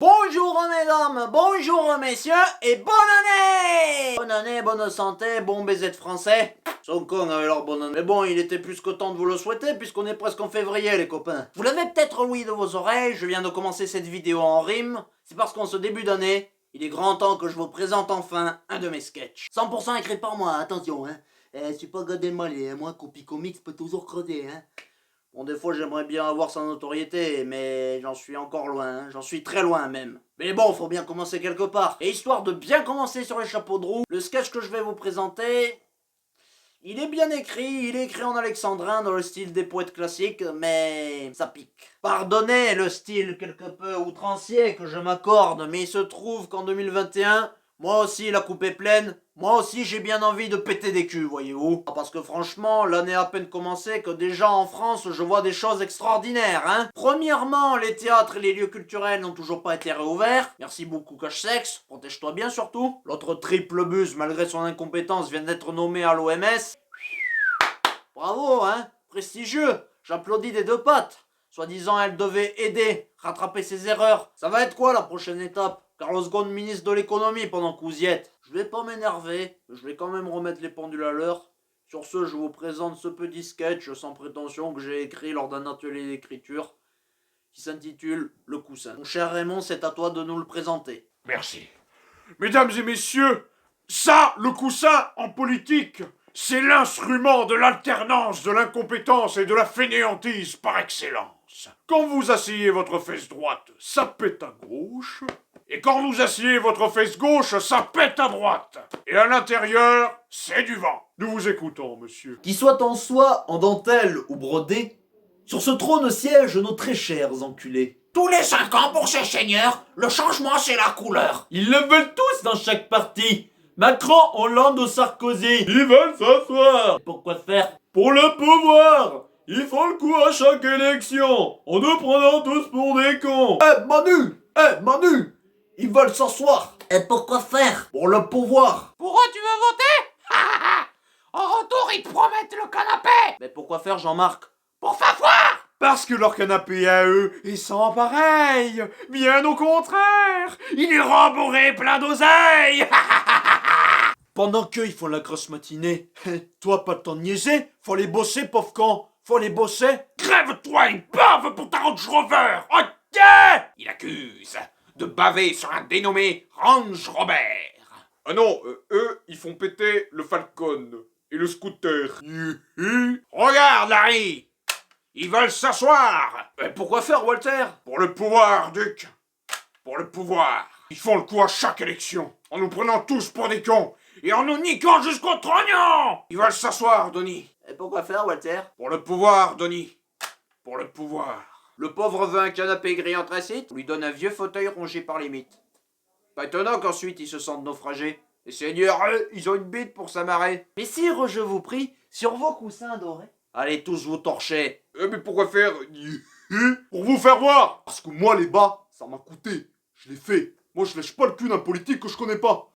Bonjour mesdames, bonjour messieurs et bonne année! Bonne année, bonne santé, bon baiser de français. Ils sont cons avec leur bonne année. Mais bon, il était plus que temps de vous le souhaiter puisqu'on est presque en février les copains. Vous l'avez peut-être ouï de vos oreilles, je viens de commencer cette vidéo en rime. C'est parce qu'en ce début d'année, il est grand temps que je vous présente enfin un de mes sketchs. 100% écrit par moi, attention hein. C'est pas Gad Elmaleh, moi copie comics peut toujours creuser hein. Bon, des fois, j'aimerais bien avoir sa notoriété, mais j'en suis encore loin, hein. J'en suis très loin même. Mais bon, faut bien commencer quelque part. Et histoire de bien commencer sur les chapeaux de roue, le sketch que je vais vous présenter, il est bien écrit, il est écrit en alexandrin dans le style des poètes classiques, mais ça pique. Pardonnez le style quelque peu outrancier que je m'accorde, mais il se trouve qu'en 2021, moi aussi la coupe est pleine, moi aussi j'ai bien envie de péter des culs, voyez-vous. Parce que franchement, l'année a à peine commencé que déjà en France, je vois des choses extraordinaires, hein. Premièrement, les théâtres et les lieux culturels n'ont toujours pas été réouverts. Merci beaucoup Cache Sexe, protège-toi bien surtout. L'autre triple buse, malgré son incompétence, vient d'être nommé à l'OMS. Bravo, hein, prestigieux, j'applaudis des deux pattes. Soi-disant, elle devait aider, rattraper ses erreurs. Ça va être quoi la prochaine étape? Carlos Ghosn, ministre de l'économie pendant que vous y êtes. Je vais pas m'énerver, je vais quand même remettre les pendules à l'heure. Sur ce, je vous présente ce petit sketch sans prétention que j'ai écrit lors d'un atelier d'écriture qui s'intitule Le Coussin. Mon cher Raymond, c'est à toi de nous le présenter. Merci. Mesdames et messieurs, ça, le coussin en politique, c'est l'instrument de l'alternance, de l'incompétence et de la fainéantise par excellence. Quand vous asseyez votre fesse droite, ça pète à gauche. Et quand vous asseyez votre fesse gauche, ça pète à droite. Et à l'intérieur, c'est du vent. Nous vous écoutons, monsieur. Qui soit en soie, en dentelle ou brodé, sur ce trône siègent nos très chers enculés. Tous les 5 ans pour ces seigneurs, le changement c'est la couleur. Ils le veulent tous dans chaque parti. Macron, Hollande ou Sarkozy. Ils veulent s'asseoir. Et pourquoi faire? Pour le pouvoir. Ils font le coup à chaque élection, en nous prenant tous pour des cons. Manu, ils veulent s'asseoir. Et pourquoi faire? Pour le pouvoir. Pour eux tu veux voter? En retour ils te promettent le canapé. Mais pourquoi faire Jean-Marc? Pour Fafoire. Parce que leur canapé à eux est sans pareil. Bien au contraire, il est rembourré plein d'oseille. Pendant qu'eux, ils font la grosse matinée, toi, pas le temps de niaiser, faut les bosser, pauvre con, faut les bosser. Crève-toi une bave pour ta Range Rover. Ok. Il accuse de baver sur un dénommé Range Robert. Ah non, eux, ils font péter le Falcon et le scooter. Regarde Larry. Ils veulent s'asseoir. Mais pourquoi faire, Walter? Pour le pouvoir, Duc. Pour le pouvoir. Ils font le coup à chaque élection, en nous prenant tous pour des cons, et en nous niquant jusqu'au trognon. Ils veulent s'asseoir, Donny. Et pourquoi faire Walter? Pour le pouvoir, Donny. Pour le pouvoir. Le pauvre veut un canapé gris anthracite, on lui donne un vieux fauteuil rongé par les mythes. Pas étonnant qu'ensuite ils se sentent naufragés. Les seigneurs, eux, ils ont une bite pour s'amarrer. Mais sire, je vous prie, sur vos coussins dorés. Allez tous vous torcher. Mais pourquoi faire? Pour vous faire voir. Parce que moi, les bas, ça m'a coûté. Je l'ai fait. Moi, je lèche pas le cul d'un politique que je connais pas.